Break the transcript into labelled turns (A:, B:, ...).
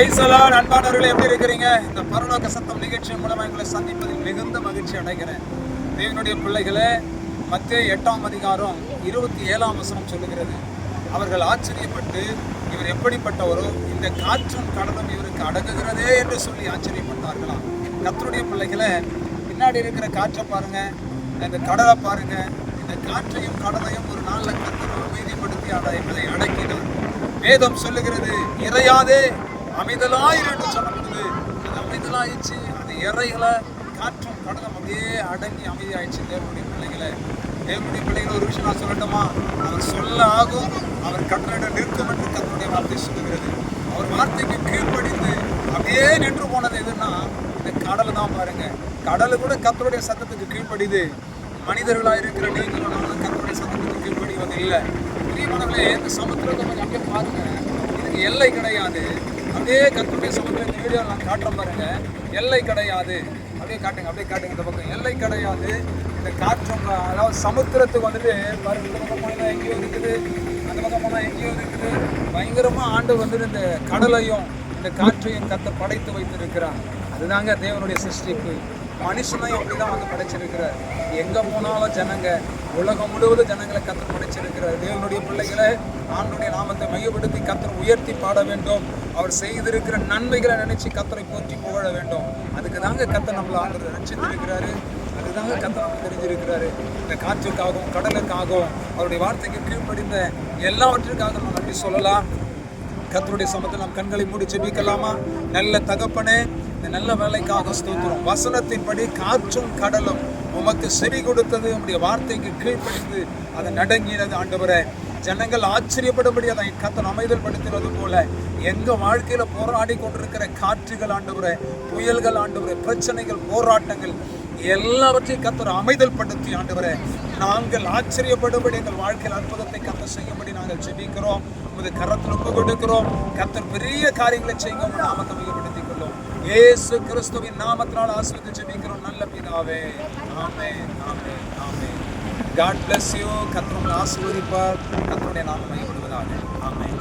A: அன்பானவர்களே, எப்படி இருக்கிறீங்க? இந்த பரலோக சத்தம் நிகழ்ச்சி மூலமா எங்களை சந்திப்பதில் மிகுந்த மகிழ்ச்சி அடைகிறேன். தேவனுடைய பிள்ளைகளே, மத்தேயு 8ஆம் அதிகாரம் 27ஆம் வசனம் சொல்லுகிறது, அவர்கள் ஆச்சரியப்பட்டு இவர் எப்படிப்பட்டவரோ, இந்த காற்றும் கடலும் இவருக்கு அடங்குகிறதே என்று சொல்லி ஆச்சரியப்பட்டார்களாம். கர்த்தருடைய பிள்ளைகளே, பின்னாடி இருக்கிற காற்றை பாருங்க, இந்த கடலை பாருங்க. இந்த காற்றையும் கடலையும் ஒரு நாளில் கர்த்தர் அமைதிப்படுத்தி அதை அடக்கினார். வேதம் சொல்லுகிறது, இறையாதே அமைதலாயிரு என்று சொல்லப்படுது. அது அமைதலாயிடுச்சு. அது இறைகளை காற்றும் கடலும் அப்படியே அடங்கி அமைதியாயிடுச்சு. தேவனுடைய பிள்ளைகளை ஒரு விஷயம் நான் சொல்லட்டுமா? அவர் சொல்ல ஆகும், அவர் கட்டளையிட நிற்கும் என்று கர்த்தருடைய வார்த்தை சொல்லுகிறது. அவர் வார்த்தைக்கு கீழ்ப்படிந்து அப்படியே நின்று போனது எதுன்னா இந்த கடலை தான் பாருங்க. கடலு கூட கர்த்தருடைய சத்தத்துக்கு கீழ்ப்படிது. மனிதர்களாக இருக்கிற நீங்களும் நானும் கர்த்தருடைய சத்தத்துக்கு கீழ்ப்படிவது இல்லை. பிரியமானவர்களே, இந்த சமுத்திரத்தை கொஞ்சம் அப்படியே பாருங்க. இதுக்கு எல்லை கிடையாது. அப்படியே கர்த்தருடைய சமுத்திரம் இந்த வீடியோ நான் காட்டுறேன் பாருங்க. எல்லை கிடையாது. அப்படியே காட்டுங்க இந்த பக்கம். எல்லை கிடையாது. இந்த காற்றும், அதாவது சமுத்திரத்துக்கு வந்துட்டு பாருங்க, இந்த பக்கம் போனால் எங்கேயோ இருக்குது, அந்த பக்கம் போனால் எங்கேயோ இருக்குது. பயங்கரமாக ஆண்டு வந்துட்டு இந்த கடலையும் இந்த காற்றையும் கர்த்தர் படைத்து வைத்திருக்கிறார். அதுதாங்க தேவனுடைய சிருஷ்டிப்பு. மனுஷனையும் அப்படிதான் வந்து படைச்சிருக்கிறார். எங்கே போனாலும் ஜனங்க, உலகம் முழுவதும் ஜனங்களை கர்த்தர் படைச்சிருக்கிறார். தேவனுடைய பிள்ளைகளை ஆண்டவருடைய நாமத்தை மையப்படுத்தி கர்த்தர் உயர்த்தி பாட வேண்டும். அவர் செய்திருக்கிற நன்மைகளை நினைச்சு கர்த்தரை போற்றி புகழ வேண்டும். அதுக்கு தாங்க கர்த்தர் நம்மளை ஆண்டவர் நினைச்சிருக்கிறாரு. அதுதாங்க கர்த்தர் நமக்கு தெரிஞ்சிருக்கிறாரு. இந்த காற்றுக்காகவும் கடலுக்காகவும் அவருடைய வார்த்தைக்கு கீழ்ப்படிந்த எல்லாவற்றிற்காக நம்ம நன்றி சொல்லலாம். கர்த்தருடைய சமத்தில் நாம் கண்களை மூடி ஜெபிக்கலாமா? நல்ல தகப்பனே, இந்த நல்ல வேலைக்காக ஸ்தோத்திரம். வசனத்தின்படி காற்றும் கடலும் உமக்கு செவி கொடுத்தது. உம்முடைய வார்த்தைக்கு கீழ்ப்படிந்து அதை நடங்கினது. ஆண்டவரே, ஜனங்கள் ஆச்சரியப்படும்படி அதை கர்த்தர் அமைதல் படுத்தினது போல எங்க வாழ்க்கையில போராடி கொண்டிருக்கிற காற்றுகள் ஆண்டவரே, புயல்கள் ஆண்டவரே, பிரச்சனைகள், போராட்டங்கள் எல்லாவற்றையும் கர்த்தர் அமைதல் படுத்தி ஆண்டவரே, நாங்கள் ஆச்சரியப்படும்படி எங்கள் வாழ்க்கையில் அற்புதத்தை கர்த்தர் செய்யும்படி நாங்கள் ஜெபிக்கிறோம். உமது கரத்தில் ஒப்பு கொடுக்கிறோம். கர்த்தர் பெரிய காரியங்களை செய்யுங்க. உங்கள் நாமத்தை மிகப்படுத்திக் கொள்ளும். இயேசு கிறிஸ்துவின் நாமத்தினால் ஆசீர்வதித்து ஜெபிக்கிறோம் நல்ல பிதாவே. ஆமென், ஆமென், ஆமென். God bless you. கர்த்தர் உங்களை ஆசீர்வதிப்பார். கர்த்தருடைய நாமம் மகிமைப்படுவதாக. ஆமென்.